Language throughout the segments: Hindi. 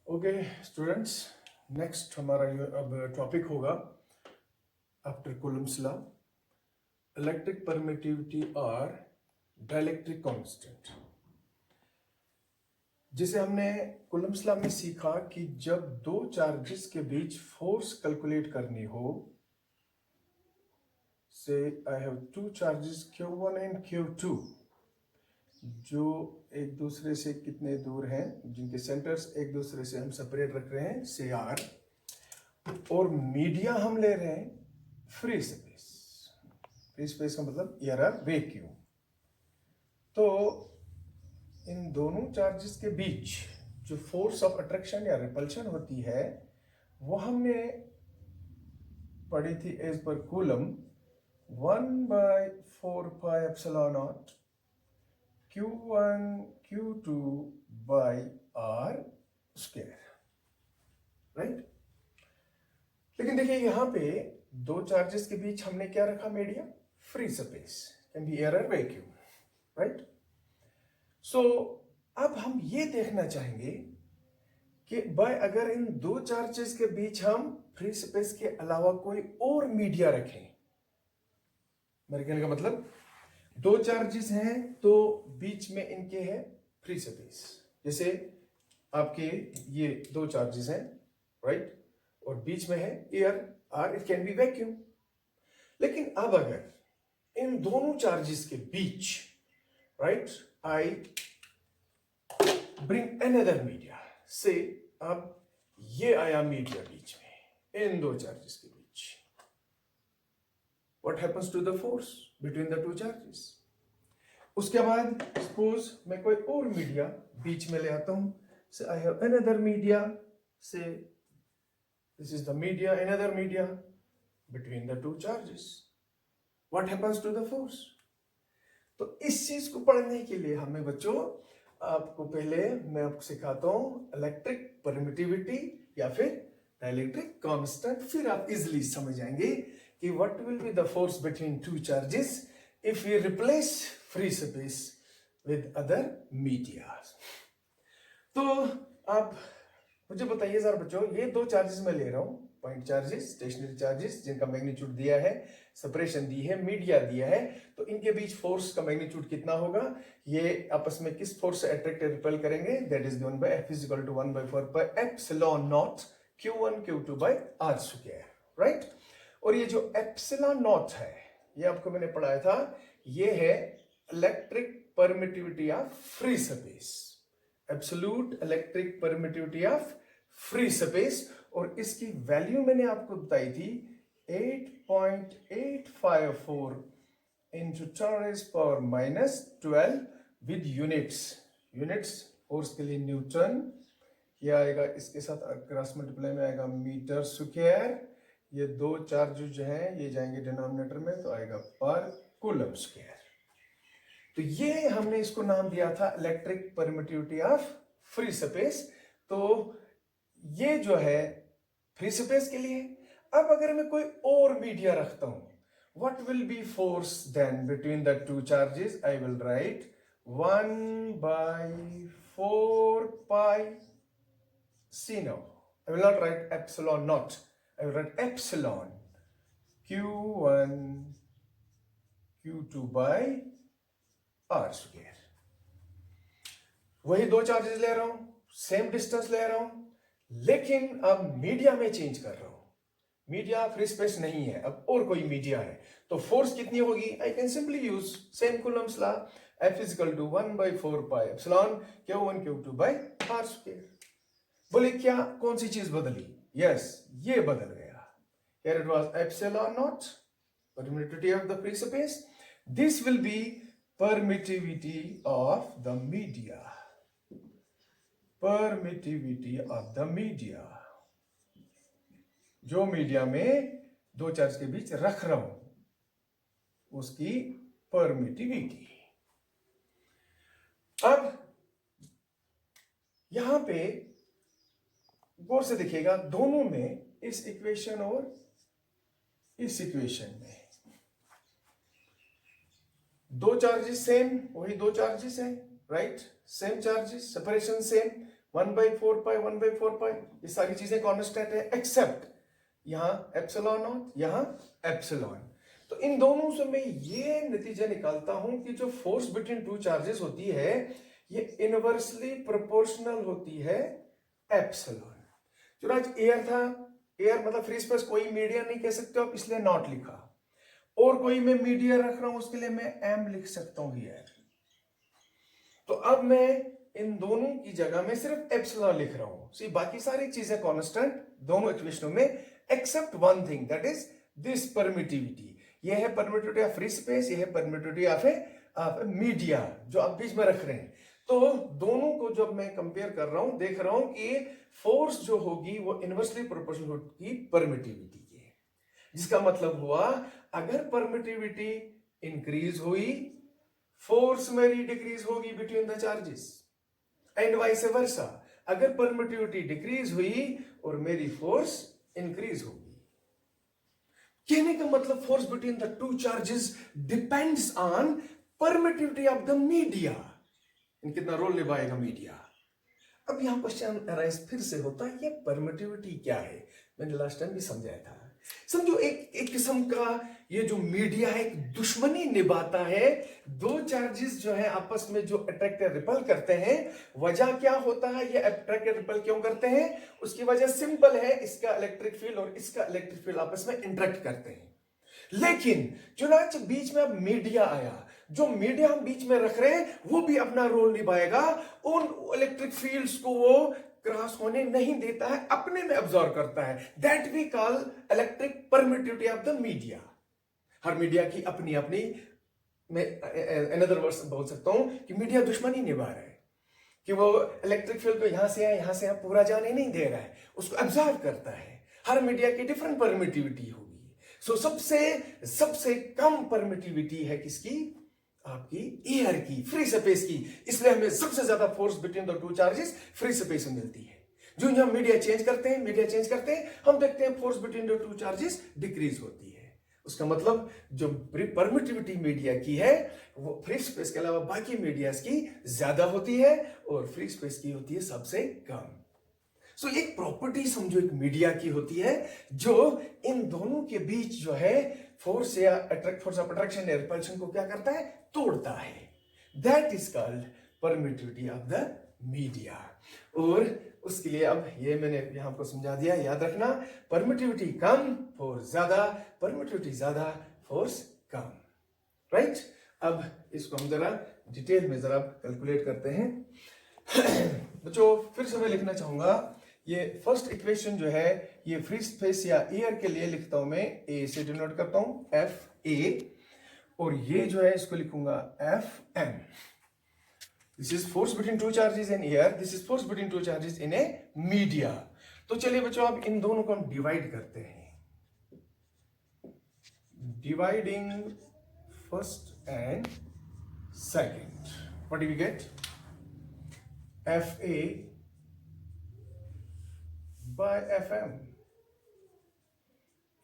ओके स्टूडेंट्स, नेक्स्ट हमारा ये अब टॉपिक होगा after Coulomb's law, electric permittivity और डाइलेक्ट्रिक कांस्टेंट, जिसे हमने कूलम्स लॉ में सीखा कि जब दो चार्जेस के बीच फोर्स कैलकुलेट करनी हो, से I have two charges Q1 and Q2 जो एक दूसरे से कितने दूर हैं, जिनके सेंटर्स एक दूसरे से हम सेपरेट रख रहे हैं से R, और मीडिया हम ले रहे हैं फ्री स्पेस। फ्री स्पेस का मतलब एयर वैक्यूम। तो इन दोनों चार्जेस के बीच जो फोर्स ऑफ अट्रैक्शन या रिपल्शन होती है वो हमने पढ़ी थी एज पर Coulomb 1/4πε0 Q1 Q2 by R square, right. लेकिन देखिए यहां पे दो चार्जेस के बीच हमने क्या रखा, media free space, can be air vacuum, right. So अब हम ये देखना चाहेंगे कि भाई अगर इन दो चार्जेस के बीच हम फ्री स्पेस के अलावा कोई और मीडिया रखें, मेरे कहने का मतलब दो चार्जेस हैं तो बीच में इनके है फ्री स्पेस। जैसे आपके ये दो चार्जेस हैं, राइट, और बीच में है एयर और इट कैन बी वैक्यूम। लेकिन अब अगर इन दोनों चार्जेस के बीच, right, I bring another media, से अब ये आया मीडिया बीच में इन दो चार्जेस के बीच, what happens to the force between the two charges. उसके बाद सपोज मैं कोई और मीडिया बीच में ले आता हूं, say I have another media, say this is the media, another media between the two charges, what happens to the force. तो इस चीज को पढ़ने के लिए हमें बच्चों, आपको पहले मैं आपको सिखाता हूं इलेक्ट्रिक परमिटिविटी या फिर डाइलेक्ट्रिक कांस्टेंट, फिर आप इजिली समझ जाएंगे कि what will be the force between two charges if we replace free space with other media. तो आप मुझे बताइए जरा बच्चों, ये दो चार्जेस मैं ले रहा हूं, पॉइंट चार्जेस, स्टेशनरी चार्जेस, जिनका मैग्नीट्यूड दिया है, सेपरेशन दी है, मीडिया दिया है, तो इनके बीच फोर्स का मैग्नीट्यूड कितना होगा, ये आपस में किस फोर्स से अट्रैक्ट रिपेल करेंगे, that is given by F is equal to 1/4πε0 Q1 Q2 by R square, right. और ये जो एप्सिलॉन नॉट है, ये आपको मैंने पढ़ाया था, ये है electric permittivity of free space, absolute electric permittivity of free space. और इसकी वैल्यू मैंने आपको बताई थी 8.854 into 10⁻⁻12 with units. Units force के लिए न्यूटन, ये आएगा इसके साथ क्रॉस मल्टीप्लाई में आएगा मीटर स्क्वायर, ये दो चार्ज जो हैं ये जाएंगे डिनोमिनेटर में, तो आएगा पर कूलम स्क्वायर। तो ये हमने इसको नाम दिया था electric permittivity of free space. तो ये जो है फ्री स्पेस के लिए। अब अगर मैं कोई और मीडिया रखता हूं, what will be force then between the two charges? I will write 1/4πc now. I will not write epsilon naught, I will write epsilon Q1 Q2 by R square. वही दो चार्जेस ले रहा हूं, सेम डिस्टेंस ले रहा हूं, लेकिन अब मीडिया में चेंज कर रहा हूं। मीडिया फ्री स्पेस नहीं है, अब और कोई मीडिया है, तो फोर्स कितनी होगी, I can simply use same Coulomb's law, F is equal to 1/4πε Q1 Q2 by R square. बोले क्या, कौन सी चीज बदली, यस ये बदल गया। Here it was epsilon naught, permittivity of the free space. This will be permittivity of the media, permittivity of the media, जो मीडिया में दो चार्ज के बीच रख रहा हूं उसकी परमिटिविटी। अब यहां पे गौर से देखिएगा, दोनों में, इस इक्वेशन और इस इक्वेशन में दो चार्जेस सेम, वही दो चार्जेस हैं, right, same charges, separation same, 1/4 पाई 1/4 पाई, ये सारी चीजें कांस्टेंट है एक्सेप्ट यहाँ एप्सिलॉन नॉट, यहाँ एप्सिलॉन। तो इन दोनों से मैं ये नतीजा निकालता हूं कि जो फोर्स बिटवीन टू चार्जेस होती है ये इनवर्सली प्रोपोर्शनल होती है एप्सिलॉन। जो आज एयर था, एयर मतलब फ्री स्पेस, कोई मीडिया नहीं कह सकते आप, इसलिए नॉट लिखा, और कोई मैं मीडिया रख रहा हूं उसके लिए मैं एम लिख सकता हूं एयर। तो अब मैं इन दोनों की जगह में सिर्फ एप्सिलॉन लिख रहा हूं। सी बाकी सारी चीजें कांस्टेंट दोनों इक्वेशनों में except one thing, that is this permittivity. ये है परमिटिविटी ऑफ फ्री स्पेस, ये है परमिटिविटी ऑफ मीडिया जो आप बीच में रख रहे हैं। तो दोनों को जब मैं कंपेयर कर रहा हूं, देख रहा हूं कि फोर्स जो होगी वो इनवर्सली प्रोपोर्शनल होगी परमिटिविटी के, जिसका मतलब हुआ अगर परमिटिविटी इंक्रीज हुई फोर्स मेरी डिक्रीज होगी between the charges, and vice versa. अगर परमिटिविटी डिक्रीज हुई और मेरी फोर्स इंक्रीज होगी। कहने का मतलब force between the two charges depends on permittivity of the media, कितना रोल निभाएगा मीडिया। अब यहां क्वेश्चन अराइज फिर से होता है ये परमिटिविटी क्या है, मैंने लास्ट टाइम भी समझाया था। समझो एक किस्म का ये जो मीडिया है एक दुश्मनी निभाता है। दो चार्जेस जो है आपस में जो अट्रैक्ट या रिपल करते हैं, वजह क्या होता है ये अट्रैक्ट या रिपल क्यों करते हैं, उसकी वजह सिंपल है, इसका इलेक्ट्रिक फील्ड और इसका इलेक्ट्रिक फील्ड आपस में इंटरेक्ट करते हैं। लेकिन चुनाच बीच में अब मीडिया आया, जो मीडिया हम बीच में रख रहे हैं वो भी अपना रोल निभाएगा, उन इलेक्ट्रिक फील्ड्स को वो क्रॉस होने नहीं देता है, अपने में अब्सॉर्ब करता है। That we call electric permittivity of the media. हर मीडिया की अपनी अपनी, मैं अनदर वर्ड्स बोल सकता हूं कि मीडिया दुश्मनी निभा रहा है, कि वो इलेक्ट्रिक फील्ड को यहां से पूरा जाने नहीं दे रहा है, उसको अब्सॉर्ब करता है। हर मीडिया की डिफरेंट परमिटिविटी होगी। सो सबसे कम परमिटिविटी है किसकी, आपकी एयर की, फ्री स्पेस की। इसलिए हमें सबसे ज्यादा force between the two charges free space में मिलती है। जो हम मीडिया चेंज करते हैं हम देखते हैं force between the two charges decrease होती है। उसका मतलब जो परमिटिविटी मीडिया की है वो फ्री स्पेस के अलावा बाकी मीडियाज की ज्यादा होती है और फ्री स्पेस की होती है सबसे कम। सो एक प्रॉपर्टी समझो एक मीडिया की होती है जो इन दोनों के बीच जो है फोर्स या फोर्स ऑफ अट्रैक्शन या रिपल्शन को क्या करता है, तोड़ता है। That is called permittivity of the media. और उसके लिए अब ये मैंने यहां आपको समझा दिया, याद रखना, परमिटिविटी कम फोर्स ज्यादा, परमिटिविटी ज्यादा फोर्स कम, राइट। अब इसको हम जरा डिटेल में जरा कैलकुलेट करते हैं। बच्चों फिर से मैं लिखना चाहूंगा, ये फर्स्ट इक्वेशन जो है ये फ्री स्पेस या एयर के लिए लिखता हूं मैं, ए से डिनोट करता हूं एफ ए, और ये जो है इसको लिखूंगा F M. This is force between two charges in air, this is force between two charges in a media. तो चलिए बच्चों अब इन दोनों को हम डिवाइड करते हैं, dividing first and second. What do we get, F A by Fm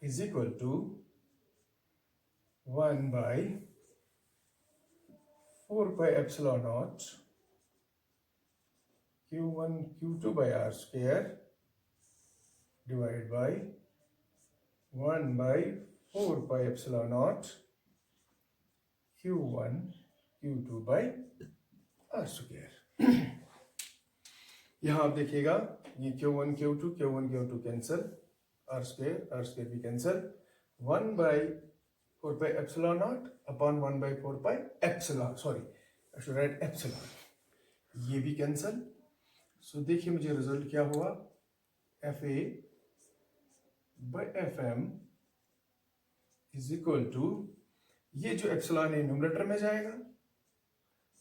is equal to 1 by 4 pi epsilon naught Q1 Q2 by R square divided by 1 by 4 pi epsilon naught Q1 Q2 by R square। यहां आप देखिएगा ये Q1 Q2 cancel, R square भी cancel, 1 by 4 pi epsilon naught upon 1 by 4 pi epsilon, sorry I should write epsilon, ये भी कैंसल। सो देखिए मुझे रिजल्ट क्या हुआ, FA by FM is equal to, ये जो एप्सिलॉन है न्यूमरेटर में जाएगा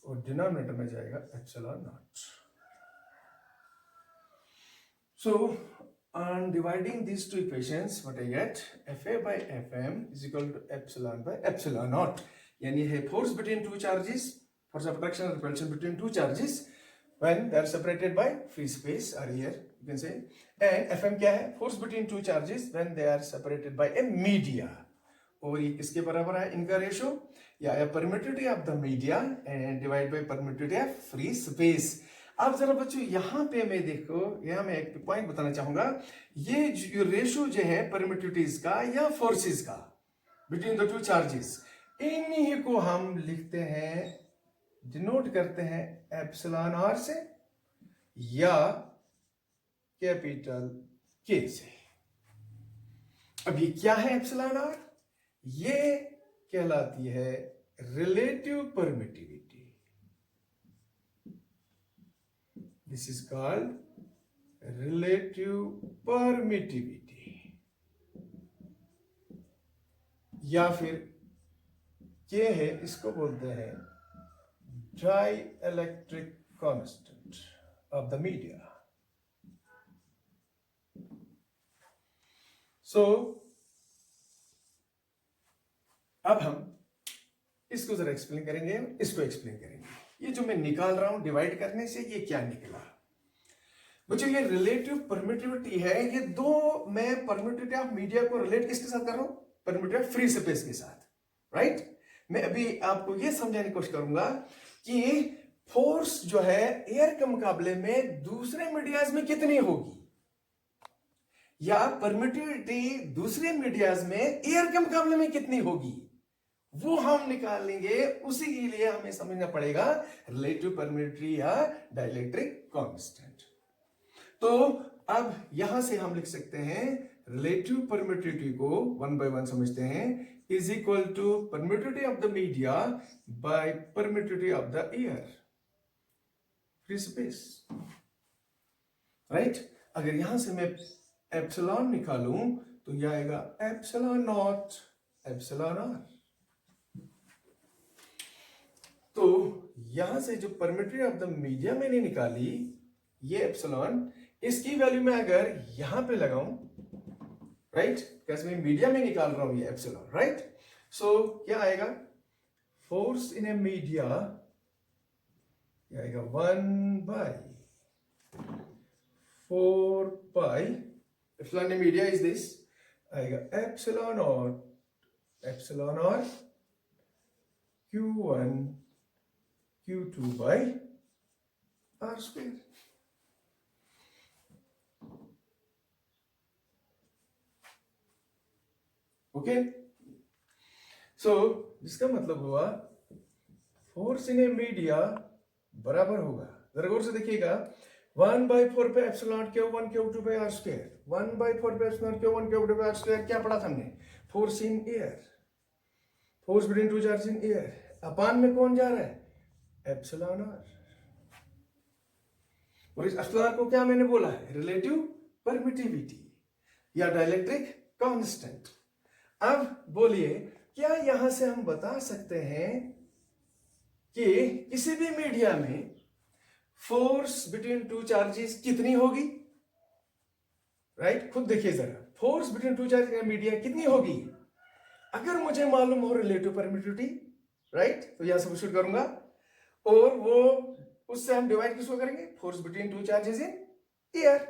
और डिनोमिनेटर में जाएगा epsilon not. So on dividing these two equations, what I get, FA by FM is equal to epsilon by epsilon naught, यानी है force between two charges, force of attraction and repulsion between two charges when they are separated by free space or air you can say, and FM क्या है, force between two charges when they are separated by a media। और ये किसके बराबर है इनका रेशो, या permittivity of the media and divide by permittivity of free space। अब जरा बच्चों यहां पे मैं देखो, यहां मैं एक पॉइंट बताना चाहूंगा, ये जो रेशो जो है परमिटिविटीज का या फोर्सेस का बिटवीन द टू चार्जेस, इन्हीं को हम लिखते हैं, डिनोट करते हैं एप्सिलॉन आर से या कैपिटल के से। अब ये क्या है एप्सिलॉन आर? ये कहलाती है relative permittivity. This is called relative permittivity, या फिर के है, इसको बोलते हैं dielectric constant of the media. So अब हम इसको जरा एक्सप्लेन करेंगे, इसको एक्सप्लेन करेंगे। ये जो मैं निकाल रहा हूं डिवाइड करने से, ये क्या निकला बच्चों? ये रिलेटिव परमिटिविटी है। ये दो, मैं परमिटिविटी ऑफ मीडिया को रिलेट किसके साथ कर रहा हूं? परमिटिविटी ऑफ फ्री स्पेस के साथ, राइट? मैं अभी आपको ये समझाने की कोशिश करूंगा कि फोर्स जो है एयर के मुकाबले में दूसरे मीडियाज में कितनी होगी, या परमिटिविटी दूसरे मीडियाज में एयर के मुकाबले में कितनी होगी, वो हम निकाल लेंगे। उसी के लिए हमें समझना पड़ेगा रिलेटिव परमिटिविटी या डाइलेक्ट्रिक कांस्टेंट। तो अब यहां से हम लिख सकते हैं रिलेटिव परमिटिविटी को 1 by 1 समझते हैं, is equal to permittivity of the media by permittivity of the air, free space, right? अगर यहां से मैं एप्सिलॉन निकालूं तो यह आएगा एप्सिलॉन नॉट एप्सिलॉन आर। तो यहां से जो परमिटिविटी ऑफ द मीडिया मैंने निकाली, ये एप्सिलॉन, इसकी वैल्यू मैं अगर यहां पे लगाऊं, राइट, कैसे मैं मीडिया में निकाल रहा हूं ये एप्सिलॉन, राइट? सो क्या आएगा? फोर्स इन ए मीडिया आएगा 1 by 4 pi, epsilon in media is this, आएगा एप्सिलॉन और Q1 Q2 by R square। Okay, so जिसका मतलब हुआ फोर्स इन ए मीडिया बराबर होगा, जरा गौर से देखिएगा, 1 by 4 पे epsilon Q1 Q2 by R square, 1 by 4 पे epsilon Q1 Q2 by R square। क्या पढ़ा था हमने? Force in air, force between two charge in air, upon में कौन जा रहा है? Epsilon R. और इस एप्सिलॉन को क्या मैंने बोला है? रिलेटिव परमिटिविटी या डाइलेक्ट्रिक कांस्टेंट। अब बोलिए, क्या यहां से हम बता सकते हैं कि किसी भी मीडिया में फोर्स बिटवीन टू चार्जेस कितनी होगी, राइट? खुद देखिए जरा, force between two charges media कितनी होगी? अगर मुझे मालूम हो रिलेटिव परमिटिविटी, राइट, तो यहां से सब्स्टिट्यूट करूंगा, और वो उससे हम डिवाइड किसको करेंगे? Force between two charges in air.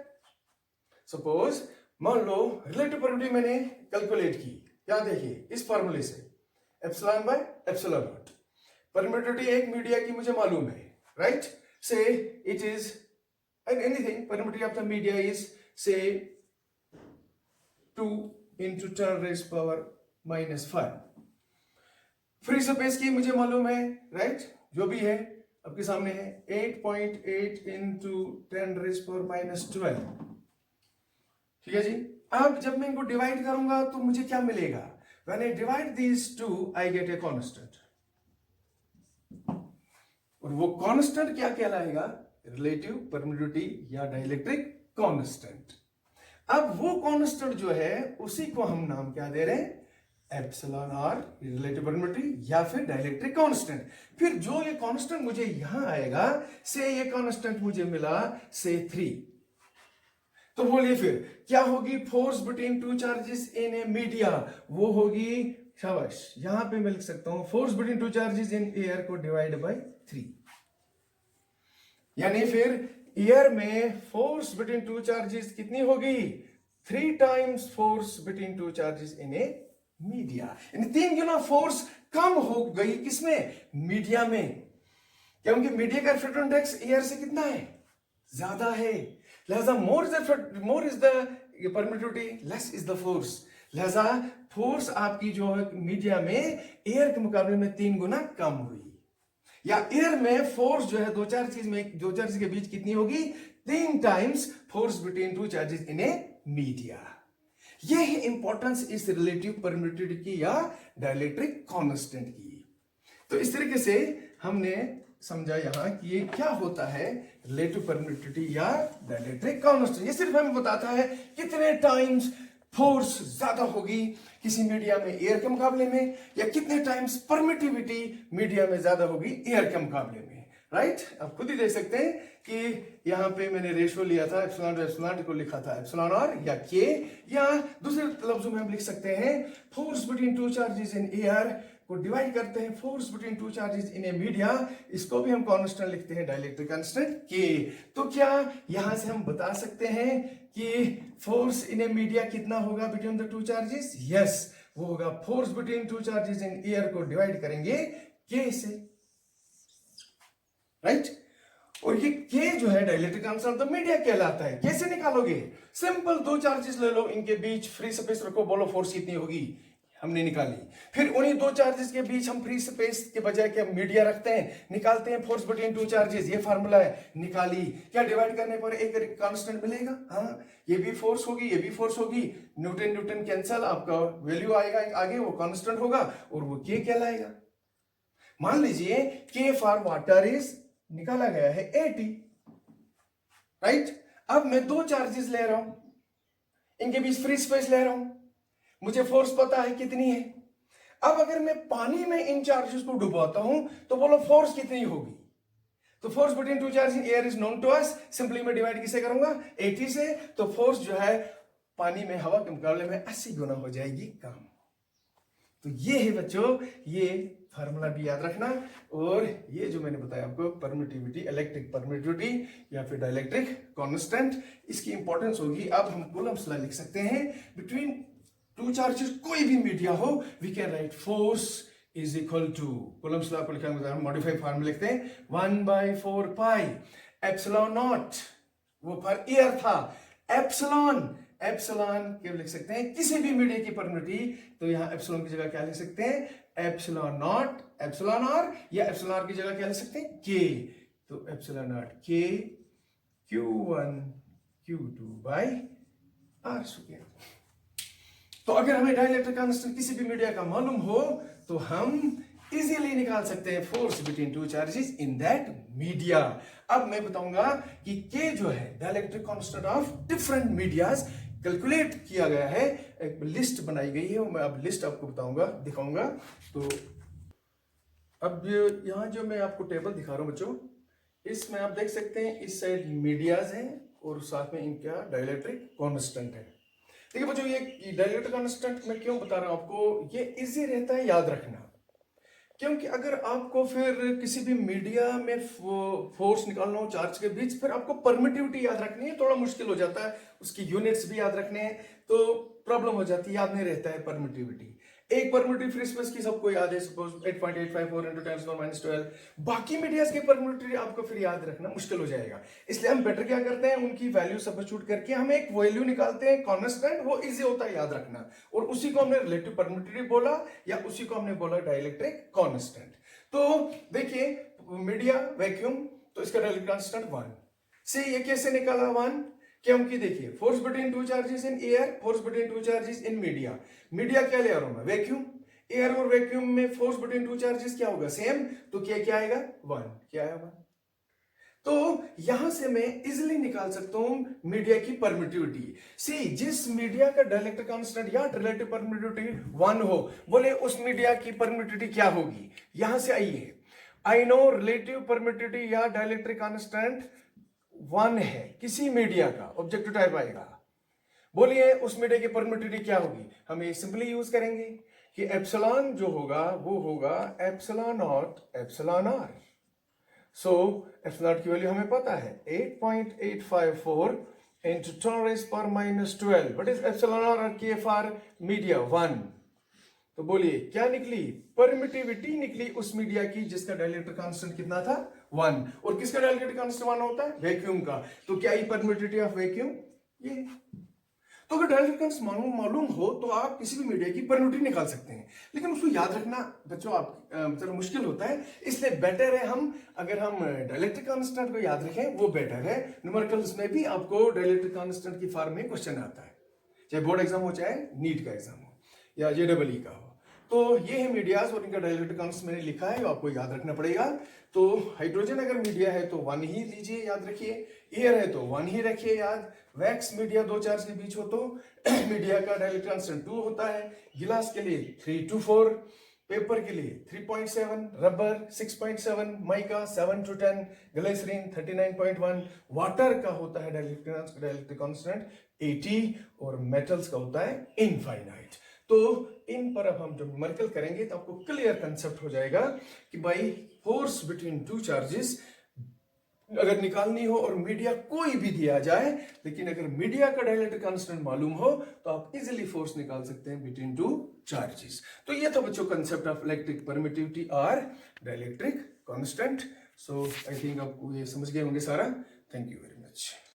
Suppose मान लो रिलेटिव परमिटिविटी मैंने कैलकुलेट की, क्या देखिए इस फॉर्मूले से, epsilon by epsilon not. Permittivity एक मीडिया की मुझे मालूम है, राइट? से it is anything, permittivity of the media is से 2 into 10 raised power -5। Free space की मुझे मालूम है, राइट? जो भी है आपके सामने है, 8.8 into 10 raised power -12। ठीक है जी। अब जब मैं इनको डिवाइड करूंगा तो मुझे क्या मिलेगा? When I divide these two, I get a constant। और वो कांस्टेंट क्या कहलाएगा? रिलेटिव परमिटिविटी या डाइलेक्ट्रिक कांस्टेंट। अब वो कांस्टेंट जो है उसी को हम नाम क्या दे रहे हैं? एप्सिलॉन आर, रिलेटिव परमिटिविटी या फिर डाइलेक्ट्रिक कांस्टेंट। फिर जो ये कांस्टेंट मुझे यहां आएगा, से ये कांस्टेंट मुझे मिला से 3। तो बोलिए फिर क्या होगी force between two charges in a media? वो होगी, शाबाश, यहां पे मैं लिख सकता हूं force between two charges in air को डिवाइड बाय 3। यानी फिर एयर में फोर्स बिटवीन टू चार्जेस कितनी होगी? 3 times force between two charges in a media. यानी 3 गुना फोर्स कम हो गई किसमें? मीडिया में। क्योंकि मीडिया का रिफ्रैक्टिव इंडेक्स एयर से कितना है? ज्यादा है, लिहाजा more is the permittivity, less is the force. लिहाजा फोर्स आपकी जो है मीडिया में एयर के मुकाबले में 3 गुना कम हुई, या एयर में फोर्स जो है दो चार चीज के बीच कितनी होगी, 3 times force between 2 charges in a media. यह है इंपॉर्टेंस इस रिलेटिव परमिटिविटी की या डाइलेक्ट्रिक कांस्टेंट की। तो इस तरीके से हमने समझा यहां कि ये क्या होता है रिलेटिव परमिटिविटी या डाइलेक्ट्रिक कांस्टेंट। ये सिर्फ हमें बताता है कितने टाइम्स फोर्स ज्यादा होगी किसी मीडिया में एयर के मुकाबले में, या कितने टाइम्स परमिटिविटी मीडिया में ज्यादा होगी एयर के मुकाबले में। राइट, आप खुद ही देख सकते हैं कि यहां पे मैंने रेशियो लिया था, एप्सिलॉन को लिखा था एप्सिलॉन आर या के, या दूसरे लफ्जों में हम लिख सकते हैं force between 2 charges in air को डिवाइड करते हैं force between 2 charges in a media, इसको भी हम कांस्टेंट लिखते हैं डाइलेक्ट्रिक कांस्टेंट के। तो क्या यहां से हम बता सकते हैं कि फोर्स इन ए मीडिया कितना होगा बिटवीन द 2 चार्जेस? यस, वो होगा force between 2 charges in air को डिवाइड करेंगे के से। राइट, और ये के जो है डाइलेक्ट्रिक कांस्टेंट तो मीडिया कहलाता है। कैसे निकालोगे? सिंपल, 2 चार्जेस ले लो, इनके बीच फ्री स्पेस रखो, बोलो फोर्स कितनी होगी, हमने निकाली। फिर उन्हीं 2 चार्जेस के बीच हम फ्री स्पेस के बजाय क्या मीडिया रखते हैं, निकालते हैं फोर्स बिटवीन 2 चार्जेस, ये फार्मूला है, निकाली। क्या डिवाइड करने पर एक कांस्टेंट मिलेगा? हाँ, ये भी फोर्स होगी, ये भी फोर्स होगी, न्यूटन कैंसल, आपका वैल्यू आएगा आगे, वो कांस्टेंट होगा और वो के कहलाएगा। मान लीजिए के फॉर वाटर इज निकाला गया है 80। राइट, अब मैं 2 चार्जेस ले रहा हूं, इनके बीच फ्री स्पेस ले रहा हूं, मुझे फोर्स पता है कितनी है। अब अगर मैं पानी में इन चार्जेस को डुबाता हूं तो बोलो फोर्स कितनी होगी? तो force between 2 charges in air is known to us, simply मैं डिवाइड किसे करूंगा, 80 से। तो फोर्स जो है पानी में हवा के मुकाबले में 80 गुना हो जाएगी कम। तो ये है बच्चों, ये फार्मूला भी याद रखना। और ये जो मैंने बताया आपको परमिटिविटी, इलेक्ट्रिक परमिटिविटी या फिर डाइलेक्ट्रिक कांस्टेंट, इसकी इंपॉर्टेंस होगी। अब हम कूलम्ब्स लॉ लिख सकते हैं, बिटवीन 2 चार्जेस कोई भी मीडिया हो, we can write force is equal to, Coulomb's law को लिखा मॉडिफाइड फॉर्म लिखते हैं, 1/4 पाई एप्सिलॉन नॉट, वो पर एयर था, एप्सिलॉन के लिख सकते हैं किसी भी मीडिया की परमिटिविटी। तो यहां एप्सिलॉन की जगह क्या लिख सकते हैं, एप्सिलॉन नॉट, एप्सिलॉन आर, या एप्सिलॉन आर की जगह क्या लिख सकते हैं, के। तो एप्सिलॉन नॉट के Q1 Q2 by are square. तो अगर हमें डाइलेक्ट्रिक कांस्टेंट किसी भी मीडिया का मालूम हो तो हम इजीली निकाल सकते हैं force between 2 charges in that media. अब मैं बताऊंगा कि के जो है dielectric constant of different medias calculate किया गया है, एक लिस्ट बनाई गई है, मैं अब लिस्ट आपको बताऊंगा, दिखाऊंगा। तो अब यहां जो मैं आपको टेबल दिखा रहा हूं बच्चों, इसमें आप देख सकते हैं इस साइड मीडियाज हैं और साथ में इनका डाइलेक्ट्रिक कांस्टेंट है। देखिए बच्चों, ये डाइलेक्ट्रिक कांस्टेंट मैं क्यों बता रहा हूं आपको, ये इजी रहता है याद रखना, क्योंकि अगर आपको फिर किसी भी मीडिया में फोर्स निकालना हो चार्ज के बीच, फिर आपको परमिटिविटी याद रखनी है, थोड़ा मुश्किल हो जाता है, उसकी यूनिट्स भी याद रखने हैं, तो प्रॉब्लम हो जाती है, याद नहीं रहता है परमिटिविटी। एक परमिटिव फ्री स्पेस की सबको याद है, सपोज 8.854 × 10⁻12। बाकी मीडियाज की परमिटिविटी आपको फिर याद रखना मुश्किल हो जाएगा, इसलिए हम बेटर क्या करते हैं, उनकी वैल्यू सब्स्टिट्यूट करके हम एक वैल्यू निकालते हैं कांस्टेंट, वो इजी होता है याद रखना, और उसी को हमने रिलेटिव परमिटिविटी बोला, या उसी को हमने बोला डाइलेक्ट्रिक कांस्टेंट। तो देखिए मीडिया वैक्यूम, तो इसका डाइलेक्ट्रिक कांस्टेंट 1 से, ये कैसे निकाला 1, क्योंकि देखिए force between 2 charges in air, force between 2 charges in media, media क्या ले रहा हूं मैं, वैक्यूम, एयर और वैक्यूम में फोर्स बिटवीन 2 चार्जेस क्या होगा, सेम, तो क्या आएगा 1, क्या आएगा 1। तो यहां से मैं इजिली निकाल सकता हूं मीडिया की परमिटिविटी। सी, जिस मीडिया का डाइलेक्ट्रिक कांस्टेंट या रिलेटिव परमिटिविटी 1 हो, बोले उस मीडिया की परमिटिविटी क्या होगी। यहां से आइए, आई नो रिलेटिव परमिटिविटी या डाइलेक्ट्रिक कांस्टेंट 1 है किसी मीडिया का, ऑब्जेक्टिव टाइप आएगा, बोलिए उस मीडिया की परमिटिविटी क्या होगी। हम ये सिंपली यूज करेंगे कि एप्सिलॉन जो होगा वो होगा epsilon naught epsilon R. So epsilon की वैल्यू हमें पता है 8.854 into 10⁻12, but is epsilon R K for media 1। तो बोलिए क्या निकली, परमिटिविटी निकली उस मीडिया की जिसका डाइलेक्ट्रिक कांस्टेंट कितना था, 1। और किसका डाइलेक्ट्रिक कांस्टेंट 1 होता है? वैक्यूम का। तो क्या ये परमिटिविटी ऑफ वैक्यूम? ये। तो अगर डाइलेक्ट्रिक कांस्टेंट मालूम हो तो आप किसी भी मीडिया की परमिटिविटी निकाल सकते हैं, लेकिन उसको याद रखना बच्चों आप जरा मुश्किल होता है। इसलिए बेटर है अगर हम डाइलेक्ट्रिक कांस्टेंट को याद रखें वो बेटर है। न्यूमेरिकल्स में भी आपको डाइलेक्ट्रिक कांस्टेंट की फॉर्म में क्वेश्चन आता है, चाहे बोर्ड एग्जाम हो चाहे नीट का एग्जाम हो या JEE का हो। तो ये है मीडियाज और इनका डाइलेक्ट्रिक कांस्टेंट मैंने लिखा है, आपको याद रखना पड़ेगा। तो हाइड्रोजन अगर मीडिया है तो 1 ही लीजिए, याद रखिए। एयर है तो 1 ही रखिए याद। वैक्स मीडिया 2 चार्ज के बीच हो तो मीडिया का डाइलेक्ट्रिक कांस्टेंट 2 होता है। गिलास के लिए 3 to 4, पेपर के लिए 3.7, rubber 6.7, mica 7 to 10, glycerine 39.1, water का होता है डाइलेक्ट्रिक कांस्टेंट 80 और मेटल्स का होता है इनफाइनाइट। तो इन पर अब हम जब न्यूमेरिकल करेंगे तो आपको क्लियर कंसेप्ट हो जाएगा कि भाई फोर्स बिटवीन 2 चार्जेस अगर निकालनी हो और मीडिया कोई भी दिया जाए, लेकिन अगर मीडिया का डाइलेक्ट्रिक कांस्टेंट मालूम हो तो आप इजीली फोर्स निकाल सकते हैं बिटवीन 2 चार्जेस। तो ये था बच्चों कंसेप्ट ऑफ इलेक्ट्रिक परमिटिविटी और dielectric constant. So I think आपको ये समझ गए होंगे सारा। Thank you very much.